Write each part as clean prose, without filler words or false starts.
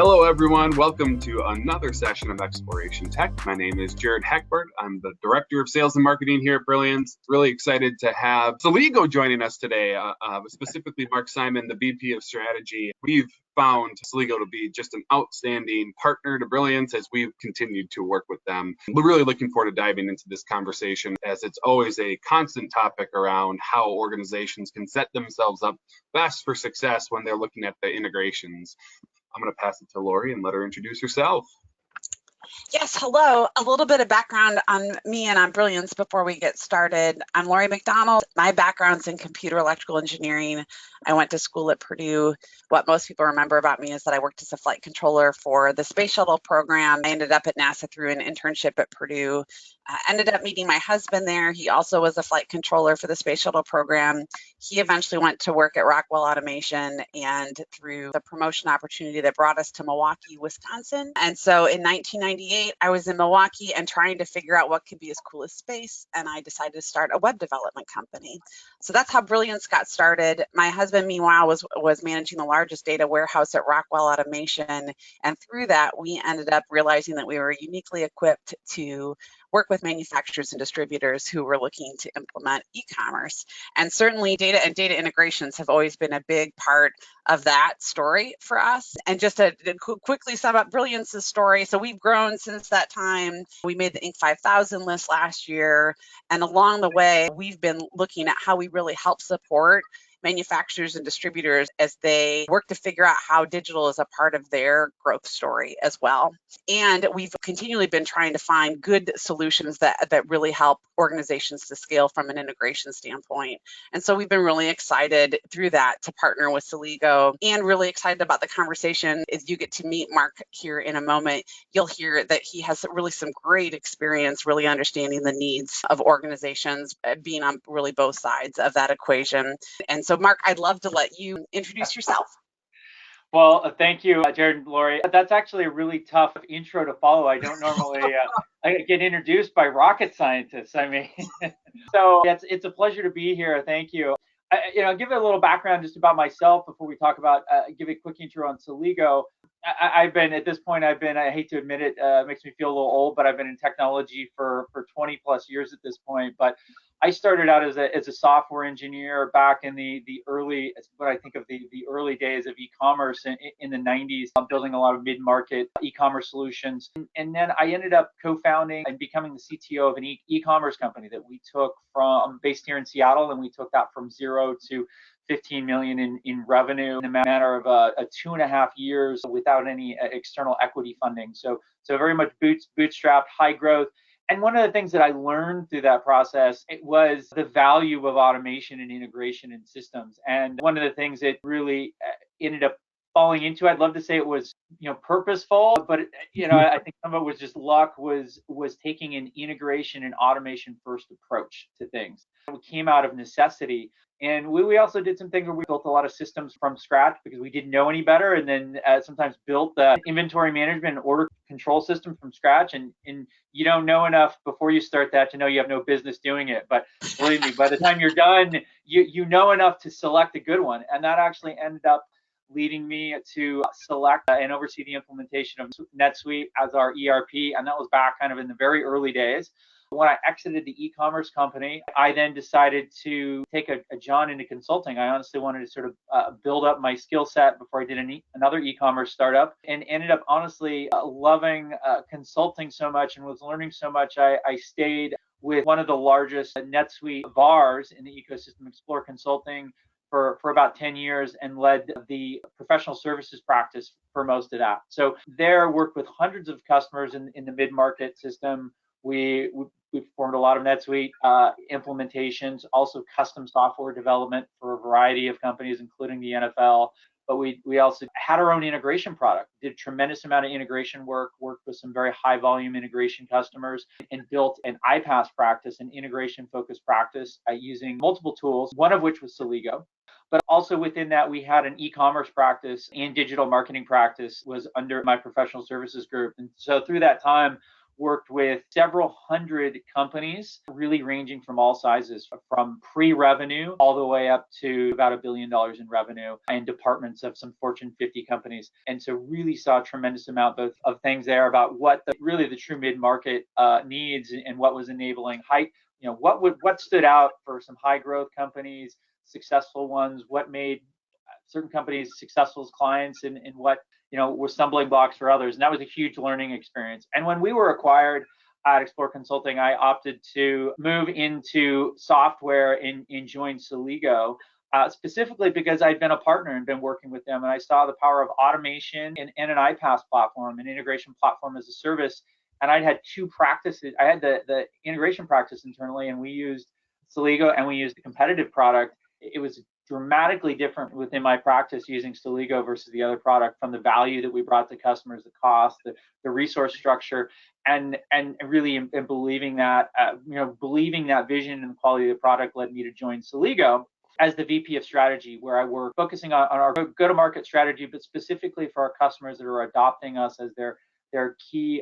Hello, everyone. Welcome to another session of Exploration Tech. My name is Jared Heckbert. I'm the Director of Sales and Marketing here at Brilliance. Really excited to have Celigo joining us today, specifically Mark Simon, the VP of Strategy. We've found Celigo to be just an outstanding partner to Brilliance as we've continued to work with them. We're really looking forward to diving into this conversation, as it's always a constant topic around how organizations can set themselves up best for success when they're looking at the integrations. I'm going to pass it to Lori and let her introduce herself. Yes, hello. A little bit of background on me and on Brilliance before we get started. I'm Lori McDonald. My background's in computer electrical engineering. I went to school at Purdue. What most people remember about me is that I worked as a flight controller for the space shuttle program. I ended up at NASA through an internship at Purdue. Ended up meeting my husband there. He also was a flight controller for the space shuttle program. He eventually went to work at Rockwell Automation, and through the promotion opportunity that brought us to Milwaukee, Wisconsin. And so in 1998, I was in Milwaukee and trying to figure out what could be as cool as space, and I decided to start a web development company. So that's how Brilliance got started. My husband, meanwhile, was managing the largest data warehouse at Rockwell Automation, and through that, we ended up realizing that we were uniquely equipped to work with manufacturers and distributors who were looking to implement e-commerce. And certainly data and data integrations have always been a big part of that story for us. And just to quickly sum up Brilliance's story, so we've grown since that time. We made the Inc. 5000 list last year. And along the way, we've been looking at how we really help support manufacturers and distributors as they work to figure out how digital is a part of their growth story as well. And we've continually been trying to find good solutions that really help organizations to scale from an integration standpoint. And so we've been really excited through that to partner with Celigo, and really excited about the conversation. As you get to meet Mark here in a moment, you'll hear that he has really some great experience really understanding the needs of organizations, being on really both sides of that equation. And so, Mark, I'd love to let you introduce yourself. Well, thank you, Jared and Lori. That's actually a really tough intro to follow. I don't normally I get introduced by rocket scientists. I mean, so it's a pleasure to be here. Thank you. Give a little background just about myself before we talk about, give a quick intro on Celigo. I've been, at this point, I hate to admit it, makes me feel a little old, but I've been in technology for 20 plus years at this point. But I started out as a software engineer back in the early, what I think of the early days of e-commerce in the 90s, building a lot of mid-market e-commerce solutions. And then I ended up co-founding and becoming the CTO of an e-commerce company that we took from, based here in Seattle, and we took that from 0 to 15 million in revenue in a matter of 2.5 years without any external equity funding. So very much bootstrapped, high growth. And one of the things that I learned through that process, it was the value of automation and integration in systems. And one of the things that really ended up falling into, I'd love to say it was, purposeful, but I think some of it was just luck, was taking an integration and automation first approach to things. It came out of necessity. And we also did some things where we built a lot of systems from scratch because we didn't know any better, and then sometimes built the inventory management and order control system from scratch. And you don't know enough before you start that to know you have no business doing it. But believe me, by the time you're done, you know enough to select a good one. And that actually ended up leading me to select and oversee the implementation of NetSuite as our ERP. And that was back kind of in the very early days. When I exited the e-commerce company, I then decided to take a jaunt into consulting. I honestly wanted to sort of build up my skill set before I did another e-commerce startup, and ended up honestly loving consulting so much and was learning so much. I stayed with one of the largest NetSuite VARs in the ecosystem, Explore Consulting, for about 10 years, and led the professional services practice for most of that. So there, worked with hundreds of customers in the mid-market system. We performed a lot of NetSuite implementations, also custom software development for a variety of companies, including the NFL. But we also had our own integration product, did a tremendous amount of integration work, worked with some very high volume integration customers, and built an iPaas practice, an integration focused practice using multiple tools, one of which was Celigo. But also within that, we had an e-commerce practice and digital marketing practice was under my professional services group. And so through that time, worked with several hundred companies, really ranging from all sizes, from pre-revenue all the way up to about $1 billion in revenue, and departments of some Fortune 50 companies. And so really saw a tremendous amount of things there about what really the true mid-market needs, and what was enabling what stood out for some high growth companies, successful ones, what made certain companies successful as clients, and what were stumbling blocks for others. And that was a huge learning experience. And when we were acquired at Explore Consulting, I opted to move into software and join Celigo, specifically because I'd been a partner and been working with them, and I saw the power of automation and an iPaas platform, an integration platform as a service. And I'd had two practices. I had the integration practice internally, and we used Celigo, and we used the competitive product. It was dramatically different within my practice using Celigo versus the other product, from the value that we brought to customers, the cost, the resource structure, and really in believing that believing that vision and the quality of the product led me to join Celigo as the VP of strategy, where I work focusing on our go-to-market strategy, but specifically for our customers that are adopting us as their key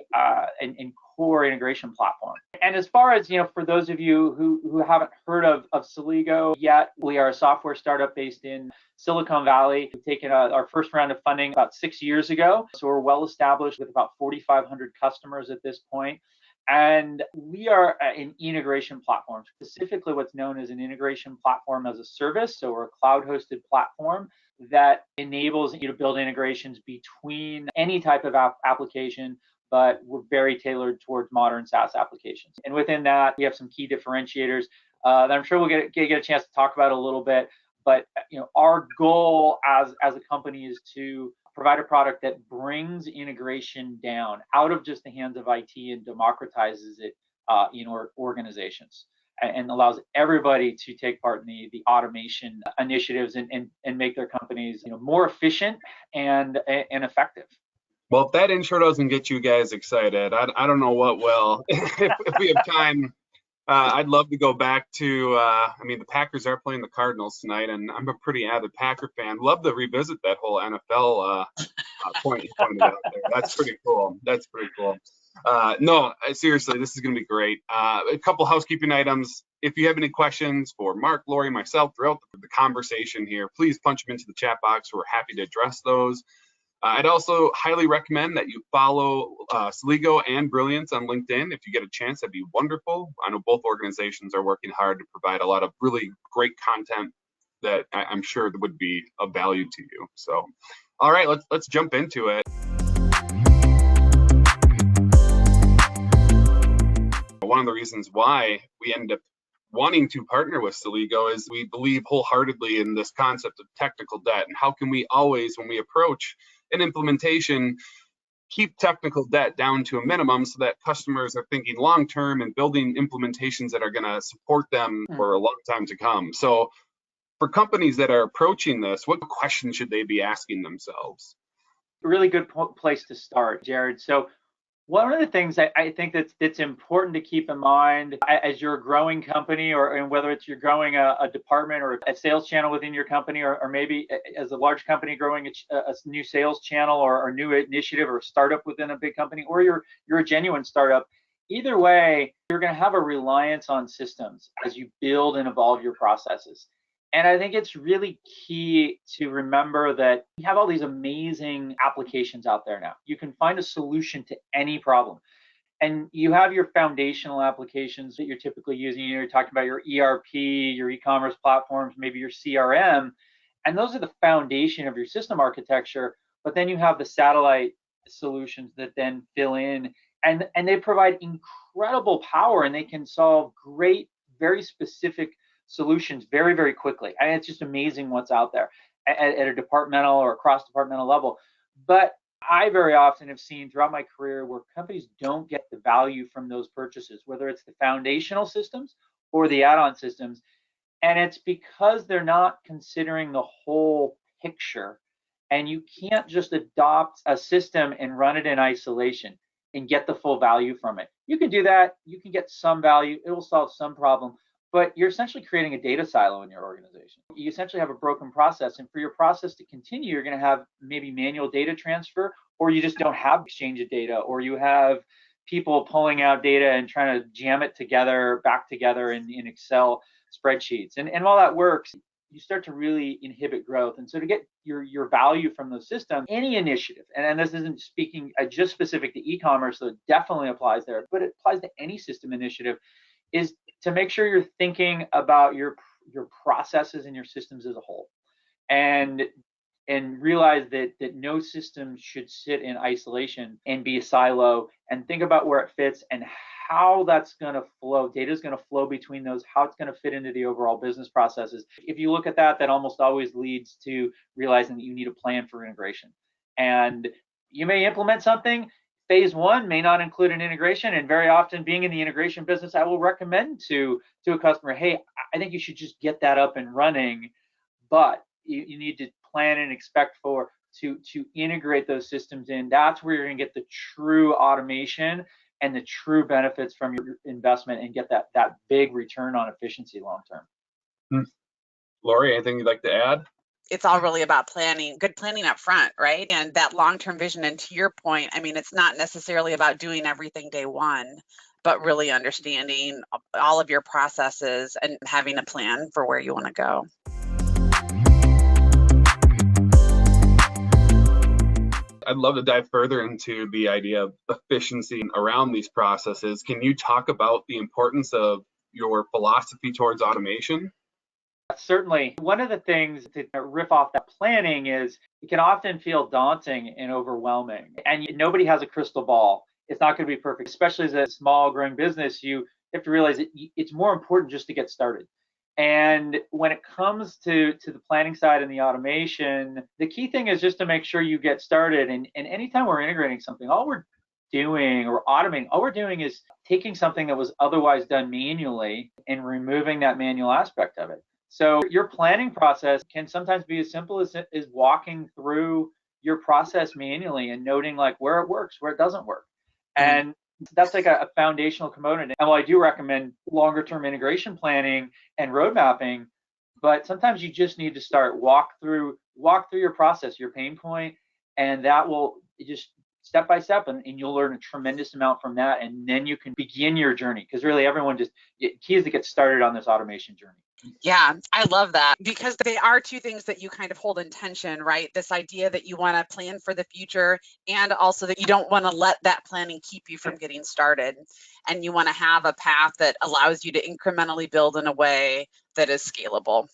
and core integration platform. And as far as, for those of you who haven't heard of Celigo yet, we are a software startup based in Silicon Valley. We've taken our first round of funding about 6 years ago. So we're well established with about 4,500 customers at this point. And we are an integration platform, specifically what's known as an integration platform as a service. So we're a cloud-hosted platform that enables you to build integrations between any type of application, but we're very tailored towards modern SaaS applications. And within that, we have some key differentiators that I'm sure we'll get a chance to talk about a little bit. But our goal as a company is to provide a product that brings integration down out of just the hands of IT and democratizes it in organizations, and allows everybody to take part in the automation initiatives and make their companies more efficient and effective. Well, if that intro doesn't get you guys excited, I don't know what will. if we have time, I'd love to go back to, the Packers are playing the Cardinals tonight, and I'm a pretty avid Packer fan. Love to revisit that whole NFL point you pointed out there. That's pretty cool. No, seriously, this is going to be great. A couple housekeeping items. If you have any questions for Mark, Lori, myself throughout the conversation here, please punch them into the chat box. We're happy to address those. I'd also highly recommend that you follow Celigo and Brilliance on LinkedIn. If you get a chance, that'd be wonderful. I know both organizations are working hard to provide a lot of really great content that I'm sure would be of value to you. So, all right, let's jump into it. One of the reasons why we end up wanting to partner with Celigo is we believe wholeheartedly in this concept of technical debt, and how can we always, when we approach an implementation, keep technical debt down to a minimum so that customers are thinking long-term and building implementations that are going to support them for a long time to come. So for companies that are approaching this, what questions should they be asking themselves? A really good place to start, Jared. So one of the things I think that's important to keep in mind as you're a growing company, and whether it's you're growing a department or a sales channel within your company, or maybe as a large company growing a new sales channel or a new initiative or startup within a big company, or you're a genuine startup, either way, you're going to have a reliance on systems as you build and evolve your processes. And I think it's really key to remember that you have all these amazing applications out there now. You can find a solution to any problem. And you have your foundational applications that you're typically using. You're talking about your ERP, your e-commerce platforms, maybe your CRM. And those are the foundation of your system architecture. But then you have the satellite solutions that then fill in. And they provide incredible power, and they can solve great, very specific solutions very, very quickly. And it's just amazing what's out there at a departmental or cross-departmental level. But I very often have seen throughout my career where companies don't get the value from those purchases, whether it's the foundational systems or the add-on systems. And it's because they're not considering the whole picture. And you can't just adopt a system and run it in isolation and get the full value from it. You can do that. You can get some value. It will solve some problem. But you're essentially creating a data silo in your organization. You essentially have a broken process. And for your process to continue, you're going to have maybe manual data transfer, or you just don't have exchange of data, or you have people pulling out data and trying to jam it back together in Excel spreadsheets. And while that works, you start to really inhibit growth. And so to get your value from those systems, any initiative, and this isn't speaking just specific to e-commerce, so it definitely applies there, but it applies to any system initiative, is to make sure you're thinking about your processes and your systems as a whole. And realize that no system should sit in isolation and be a silo, and think about where it fits and how that's going to flow. Data is going to flow between those, how it's going to fit into the overall business processes. If you look at that almost always leads to realizing that you need a plan for integration. And you may implement something. Phase one may not include an integration, and very often, being in the integration business, I will recommend to a customer, hey, I think you should just get that up and running, but you need to plan and expect to integrate those systems in. That's where you're going to get the true automation and the true benefits from your investment, and get that big return on efficiency long term. Lori, anything you'd like to add? It's all really about planning, good planning up front, right? And that long-term vision. And to your point, I mean, it's not necessarily about doing everything day one, but really understanding all of your processes and having a plan for where you want to go. I'd love to dive further into the idea of efficiency around these processes. Can you talk about the importance of your philosophy towards automation? Certainly. One of the things to riff off that planning is it can often feel daunting and overwhelming, and nobody has a crystal ball. It's not going to be perfect, especially as a small growing business. You have to realize that it's more important just to get started. And when it comes to the planning side and the automation, the key thing is just to make sure you get started. And anytime we're integrating something, all we're doing or automating, all we're doing is taking something that was otherwise done manually and removing that manual aspect of it. So your planning process can sometimes be as simple as walking through your process manually and noting like where it works, where it doesn't work. And that's like a foundational component. And while I do recommend longer term integration planning and road mapping, but sometimes you just need to start walk through your process, your pain point, and that will just step by step, and you'll learn a tremendous amount from that. And then you can begin your journey, because really everyone key is to get started on this automation journey. Yeah, I love that, because they are two things that you kind of hold in tension, right? This idea that you want to plan for the future, and also that you don't want to let that planning keep you from getting started. And you want to have a path that allows you to incrementally build in a way that is scalable.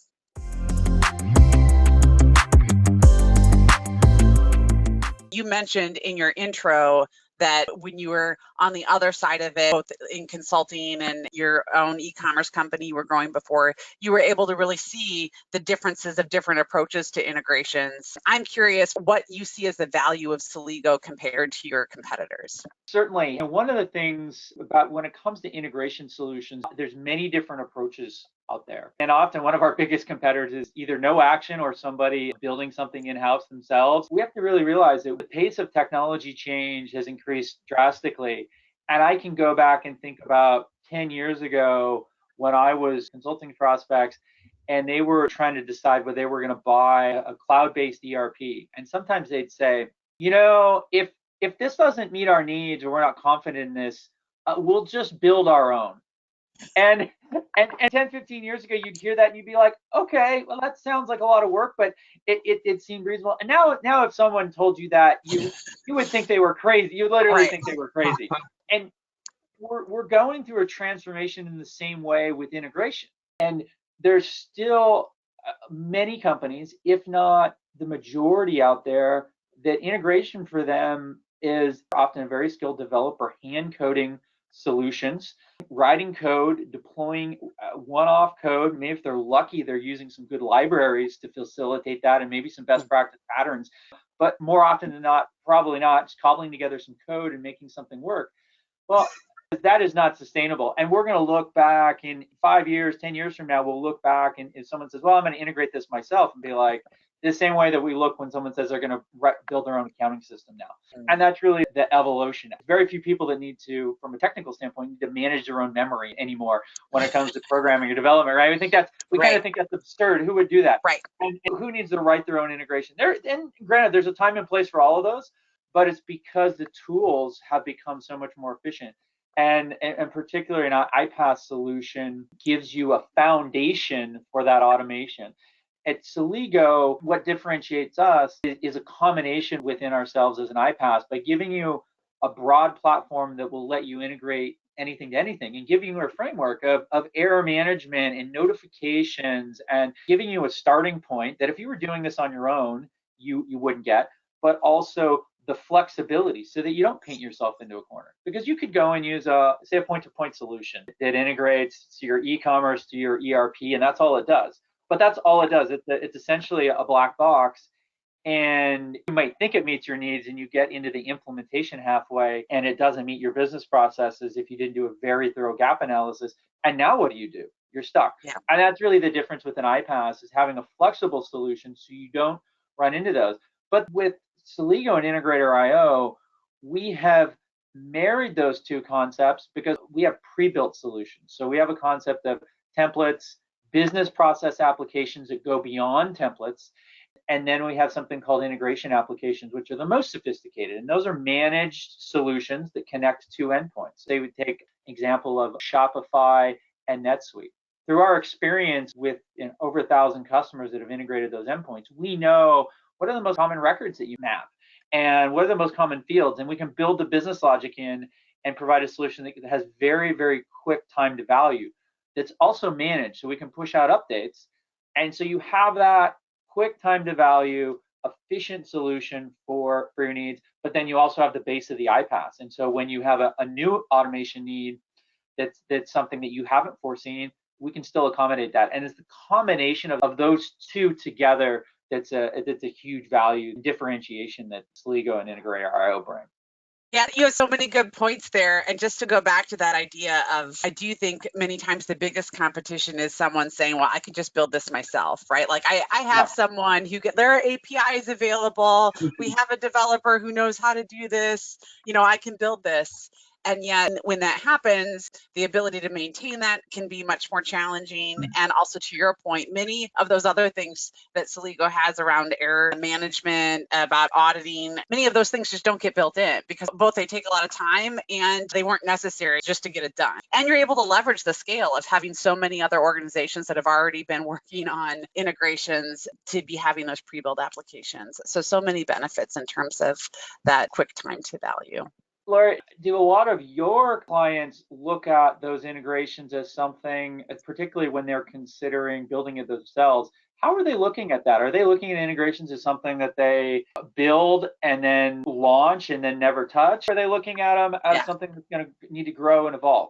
You mentioned in your intro that when you were on the other side of it, both in consulting and your own e-commerce company you were growing before, you were able to really see the differences of different approaches to integrations. I'm curious what you see as the value of Celigo compared to your competitors. Certainly. And one of the things about when it comes to integration solutions, there's many different approaches out there. And often one of our biggest competitors is either no action or somebody building something in-house themselves. We have to really realize that the pace of technology change has increased drastically. And I can go back and think about 10 years ago when I was consulting prospects and they were trying to decide whether they were going to buy a cloud-based ERP. And sometimes they'd say, if this doesn't meet our needs or we're not confident in this, we'll just build our own. And 10, 15 years ago, you'd hear that and you'd be like, okay, well, that sounds like a lot of work, but it seemed reasonable. And now if someone told you that, you would think they were crazy. You would literally think they were crazy. And we're going through a transformation in the same way with integration. And there's still many companies, if not the majority out there, that integration for them is often a very skilled developer hand coding solutions, writing code, deploying one-off code. Maybe if they're lucky, they're using some good libraries to facilitate that and maybe some best practice patterns. But more often than not, probably not, just cobbling together some code and making something work. Well, that is not sustainable. And we're going to look back in 5 years, 10 years from now, we'll look back and if someone says, well, I'm going to integrate this myself, and be like, the same way that we look when someone says they're going to build their own accounting system now. And that's really the evolution. Very few people that need to, from a technical standpoint, need to manage their own memory anymore when it comes to programming or development, right? We kind of think that's absurd. Who would do that? Right. And who needs to write their own integration? And granted, there's a time and place for all of those, but it's because the tools have become so much more efficient. And particularly an iPaas solution gives you a foundation for that automation. At Celigo, what differentiates us is a combination within ourselves as an iPaas by giving you a broad platform that will let you integrate anything to anything and giving you a framework of error management and notifications and giving you a starting point that if you were doing this on your own, you wouldn't get, but also the flexibility so that you don't paint yourself into a corner. Because you could go and use say a point-to-point solution that integrates to your e-commerce, to your ERP, and that's all it does. But that's all it does. It's essentially a black box, and you might think it meets your needs, and you get into the implementation halfway, and it doesn't meet your business processes if you didn't do a very thorough gap analysis. And now what do? You're stuck. Yeah. And that's really the difference with an iPaas, is having a flexible solution so you don't run into those. But with Celigo and Integrator.io, we have married those two concepts because we have pre-built solutions. So we have a concept of templates, business process applications that go beyond templates. And then we have something called integration applications, which are the most sophisticated. And those are managed solutions that connect to endpoints. They would take an example of Shopify and NetSuite. Through our experience with over 1,000 customers that have integrated those endpoints, we know what are the most common records that you map and what are the most common fields. And we can build the business logic in and provide a solution that has very, very quick time to value that's also managed, so we can push out updates. And so you have that quick time to value, efficient solution for your needs, but then you also have the base of the iPaas. And so when you have a new automation need that's something that you haven't foreseen, we can still accommodate that. And it's the combination of those two together that's a huge value differentiation that Celigo and Integrator.io bring. Yeah, you have so many good points there. And just to go back to that idea of, I do think many times the biggest competition is someone saying, well, I can just build this myself, right? Like I have someone who there are APIs available. We have a developer who knows how to do this. I can build this. And yet when that happens, the ability to maintain that can be much more challenging. And also, to your point, many of those other things that Celigo has around error management, about auditing, many of those things just don't get built in because both they take a lot of time and they weren't necessary just to get it done. And you're able to leverage the scale of having so many other organizations that have already been working on integrations to be having those pre-built applications. So many benefits in terms of that quick time to value. Lori, do a lot of your clients look at those integrations as something, particularly when they're considering building it themselves? How are they looking at that? Are they looking at integrations as something that they build and then launch and then never touch? Are they looking at them as something that's going to need to grow and evolve?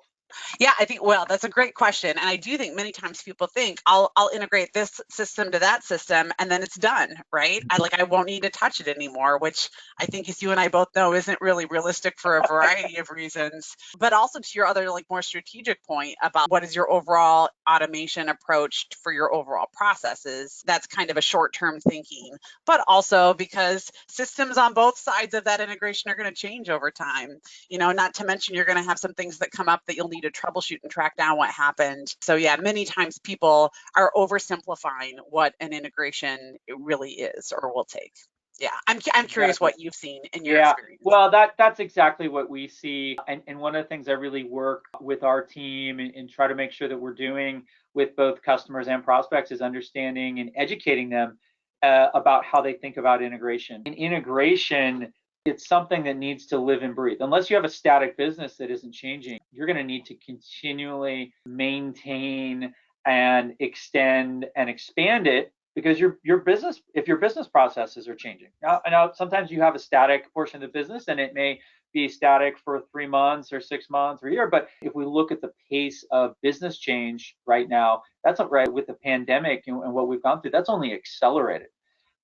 Yeah, I think, that's a great question. And I do think many times people think I'll integrate this system to that system and then it's done, right? I won't need to touch it anymore, which I think, as you and I both know, isn't really realistic for a variety of reasons. But also to your other more strategic point about what is your overall automation approach for your overall processes, that's kind of a short-term thinking. But also because systems on both sides of that integration are going to change over time. Not to mention you're going to have some things that come up that you'll need to troubleshoot and track down what happened. So yeah, many times people are oversimplifying what an integration really is or will take. Yeah, I'm curious what you've seen in your experience. Well, that's exactly what we see. And one of the things I really work with our team and try to make sure that we're doing with both customers and prospects is understanding and educating them about how they think about integration. And integration, it's something that needs to live and breathe. Unless you have a static business that isn't changing, you're going to need to continually maintain and extend and expand it because your business, if your business processes are changing. Now, sometimes you have a static portion of the business and it may be static for 3 months or 6 months or a year. But if we look at the pace of business change right now, that's not right with the pandemic and what we've gone through, that's only accelerated.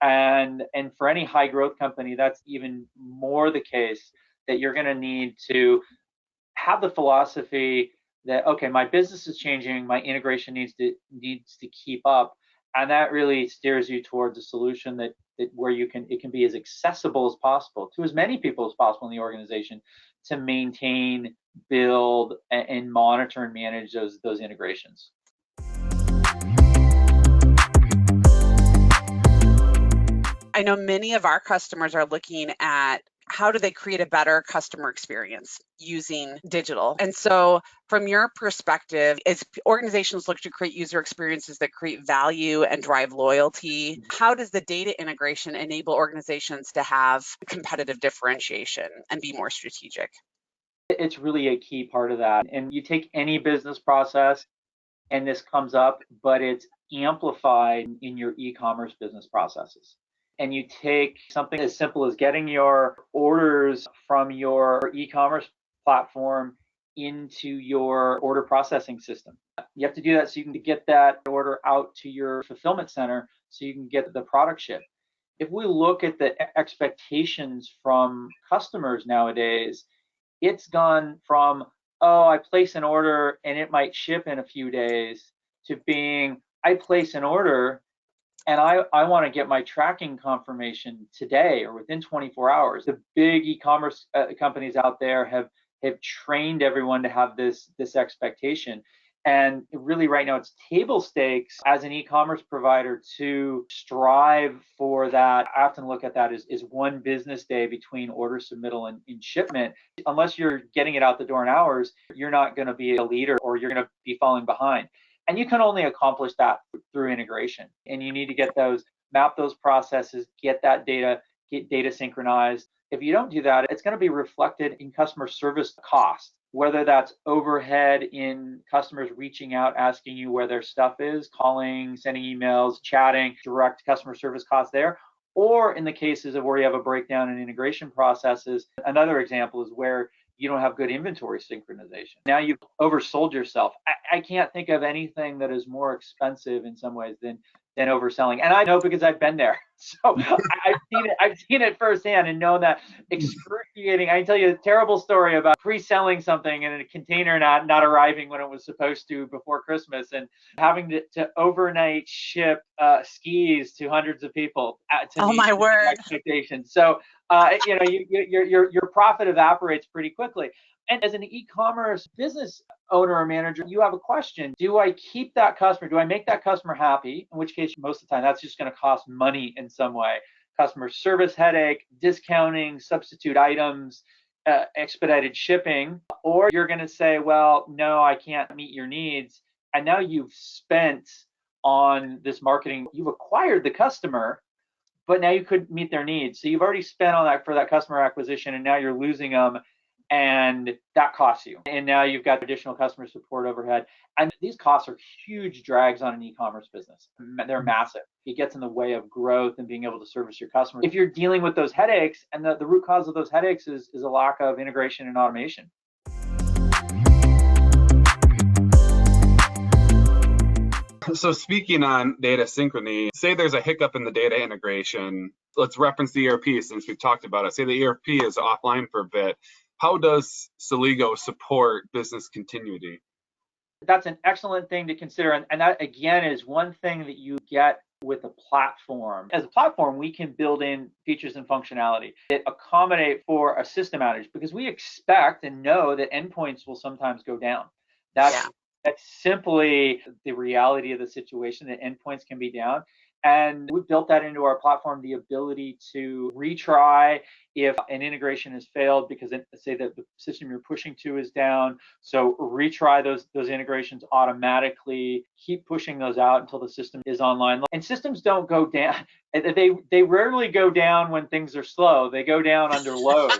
And for any high growth company, that's even more the case, that you're going to need to have the philosophy that, okay, my business is changing, my integration needs to keep up, and that really steers you towards a solution that where it can be as accessible as possible to as many people as possible in the organization to maintain, build, and monitor and manage those integrations. I know many of our customers are looking at how do they create a better customer experience using digital? And so from your perspective, as organizations look to create user experiences that create value and drive loyalty, how does the data integration enable organizations to have competitive differentiation and be more strategic? It's really a key part of that. And you take any business process, and this comes up, but it's amplified in your e-commerce business processes. And you take something as simple as getting your orders from your e-commerce platform into your order processing system. You have to do that so you can get that order out to your fulfillment center so you can get the product shipped. If we look at the expectations from customers nowadays, it's gone from, oh, I place an order and it might ship in a few days, to being, I place an order and I want to get my tracking confirmation today or within 24 hours. The big e-commerce companies out there have trained everyone to have this expectation. And really right now it's table stakes as an e-commerce provider to strive for that. I often look at that as one business day between order submittal and shipment. Unless you're getting it out the door in hours, you're not going to be a leader or you're going to be falling behind. And you can only accomplish that through integration. And you need to get those, map those processes, get that data, get data synchronized. If you don't do that, it's going to be reflected in customer service costs, whether that's overhead in customers reaching out, asking you where their stuff is, calling, sending emails, chatting, direct customer service costs there, or in the cases of where you have a breakdown in integration processes. Another example is where you don't have good inventory synchronization. Now you've oversold yourself. I can't think of anything that is more expensive in some ways than overselling. And I know because I've been there. So I've seen it firsthand and know that excruciating. I can tell you a terrible story about pre-selling something and a container not arriving when it was supposed to before Christmas, and having to overnight ship skis to hundreds of people to Oh meet my word. expectations. So your profit evaporates pretty quickly. And as an e-commerce business owner or manager, you have a question. Do I keep that customer? Do I make that customer happy? In which case, most of the time, that's just going to cost money in some way. Customer service headache, discounting, substitute items, expedited shipping. Or you're going to say, well, no, I can't meet your needs. And now you've spent on this marketing. You've acquired the customer, but now you couldn't meet their needs. So you've already spent on that for that customer acquisition, and now you're losing them. And that costs you. And now you've got additional customer support overhead. And these costs are huge drags on an e-commerce business. They're massive. It gets in the way of growth and being able to service your customers. If you're dealing with those headaches, and the root cause of those headaches is a lack of integration and automation. So speaking on data synchrony, say there's a hiccup in the data integration. Let's reference the ERP since we've talked about it. Say the ERP is offline for a bit. How does Celigo support business continuity? That's an excellent thing to consider. And that, again, is one thing that you get with a platform. As a platform, we can build in features and functionality that accommodate for a system outage, because we expect and know that endpoints will sometimes go down. That's simply the reality of the situation, that endpoints can be down. And we built that into our platform, the ability to retry if an integration has failed because say that the system you're pushing to is down. So retry those integrations automatically, keep pushing those out until the system is online. And systems don't go down. They rarely go down when things are slow. They go down under load.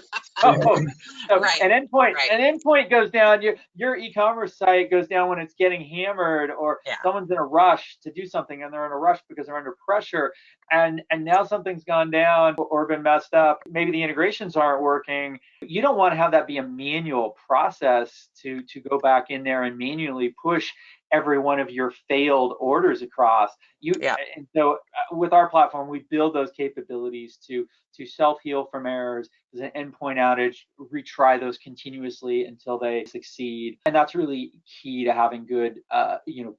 Right. An endpoint goes down. Your e-commerce site goes down when it's getting hammered, or someone's in a rush to do something, and they're in a rush because they're under pressure, and now something's gone down or been messed up. Maybe the integrations aren't working. You don't want to have that be a manual process to go back in there and manually push every one of your failed orders across. And so with our platform, we build those capabilities to self-heal from errors. There's an endpoint outage, retry those continuously until they succeed. And that's really key to having good,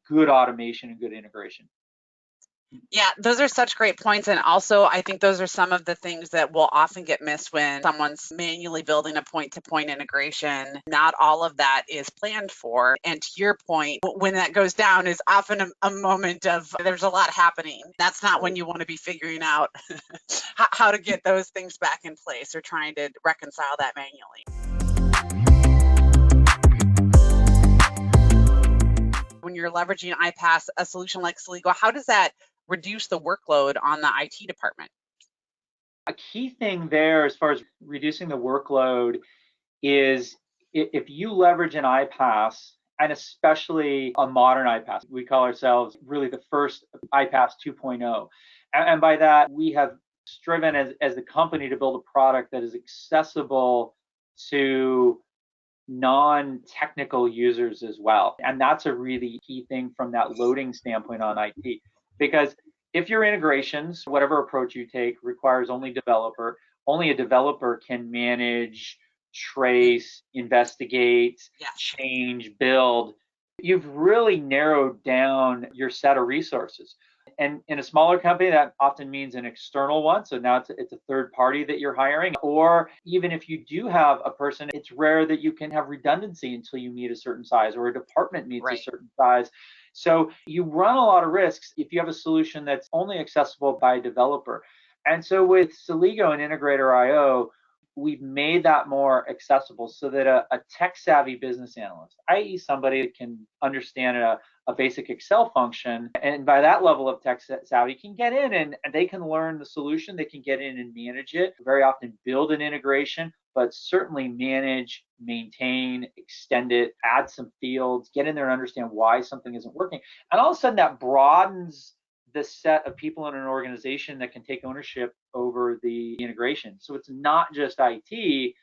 good automation and good integration. Yeah, those are such great points. And also, I think those are some of the things that will often get missed when someone's manually building a point-to-point integration. Not all of that is planned for. And to your point, when that goes down is often a moment of there's a lot happening. That's not when you want to be figuring out how to get those things back in place or trying to reconcile that manually. When you're leveraging iPaas, a solution like Celigo, how does that reduce the workload on the IT department? A key thing there as far as reducing the workload is if you leverage an iPaas, and especially a modern iPaas, we call ourselves really the first iPaas 2.0. And by that, we have striven as the company to build a product that is accessible to non-technical users as well. And that's a really key thing from that loading standpoint on IT. Because if your integrations, whatever approach you take, requires only a developer can manage, trace, investigate, change, build. You've really narrowed down your set of resources. And in a smaller company, that often means an external one. So now it's a third party that you're hiring. Or even if you do have a person, it's rare that you can have redundancy until you meet a certain size or a department meets a certain size. So you run a lot of risks if you have a solution that's only accessible by a developer. And so with Celigo and Integrator.io, we've made that more accessible so that a tech-savvy business analyst, i.e. somebody that can understand a basic Excel function, and by that level of tech savvy, can get in and they can learn the solution, they can get in and manage it, very often build an integration, but certainly manage, maintain, extend it, add some fields, get in there and understand why something isn't working. And all of a sudden that broadens the set of people in an organization that can take ownership over the integration. So it's not just IT.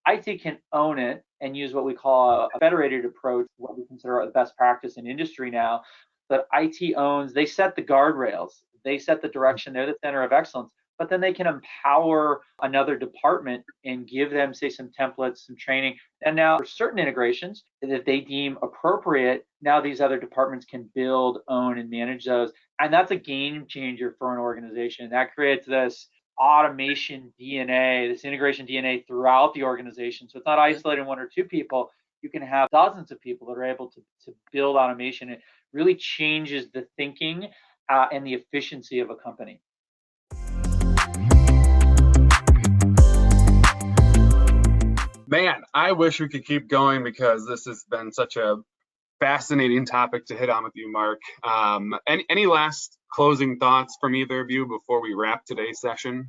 IT can own it and use what we call a federated approach, what we consider the best practice in industry now. But IT owns, they set the guardrails, they set the direction, they're the center of excellence, but then they can empower another department and give them, say, some templates, some training. And now for certain integrations that they deem appropriate, now these other departments can build, own, and manage those. And that's a game changer for an organization. That creates this automation DNA, this integration DNA throughout the organization. So it's not isolated in one or two people. You can have dozens of people that are able to build automation. It really changes the thinking and the efficiency of a company. Man, I wish we could keep going because this has been such a fascinating topic to hit on with you, Mark. Any last closing thoughts from either of you before we wrap today's session?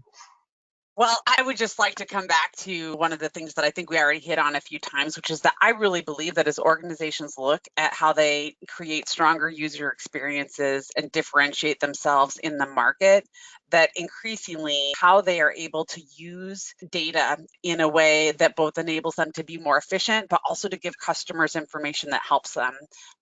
Well, I would just like to come back to one of the things that I think we already hit on a few times, which is that I really believe that as organizations look at how they create stronger user experiences and differentiate themselves in the market, that increasingly how they are able to use data in a way that both enables them to be more efficient, but also to give customers information that helps them,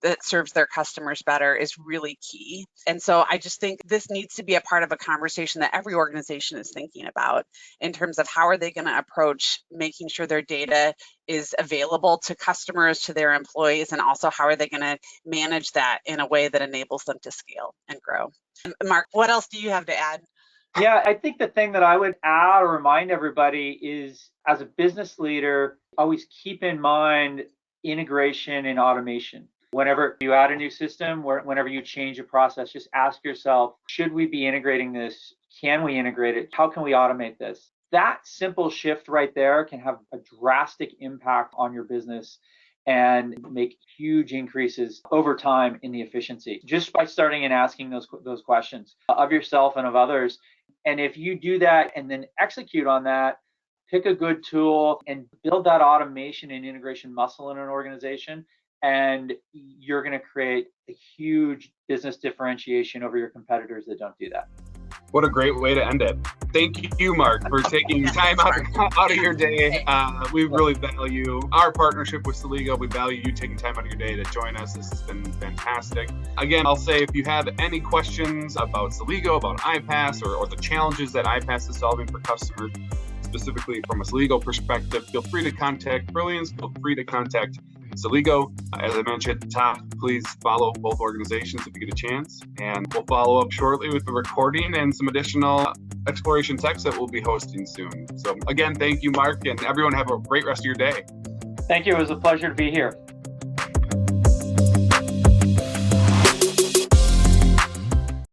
that serves their customers better is really key. And so I just think this needs to be a part of a conversation that every organization is thinking about in terms of how are they going to approach making sure their data is available to customers, to their employees, and also how are they going to manage that in a way that enables them to scale and grow. Mark, what else do you have to add? Yeah, I think the thing that I would add or remind everybody is, as a business leader, always keep in mind integration and automation. Whenever you add a new system, whenever you change a process, just ask yourself, should we be integrating this? Can we integrate it? How can we automate this? That simple shift right there can have a drastic impact on your business and make huge increases over time in the efficiency, just by starting and asking those questions of yourself and of others. And if you do that and then execute on that, pick a good tool and build that automation and integration muscle in an organization, and you're going to create a huge business differentiation over your competitors that don't do that. What a great way to end it. Thank you, Mark, for taking time out of your day. We really value our partnership with Celigo. We value you taking time out of your day to join us. This has been fantastic. Again, I'll say if you have any questions about Celigo, about iPaas, or the challenges that iPaas is solving for customers, specifically from a Celigo perspective, feel free to contact Brilliance. Feel free to contact Celigo. As I mentioned at the top, please follow both organizations if you get a chance. And we'll follow up shortly with the recording and some additional exploration techs that we'll be hosting soon. So again, thank you, Mark, and everyone have a great rest of your day. Thank you. It was a pleasure to be here.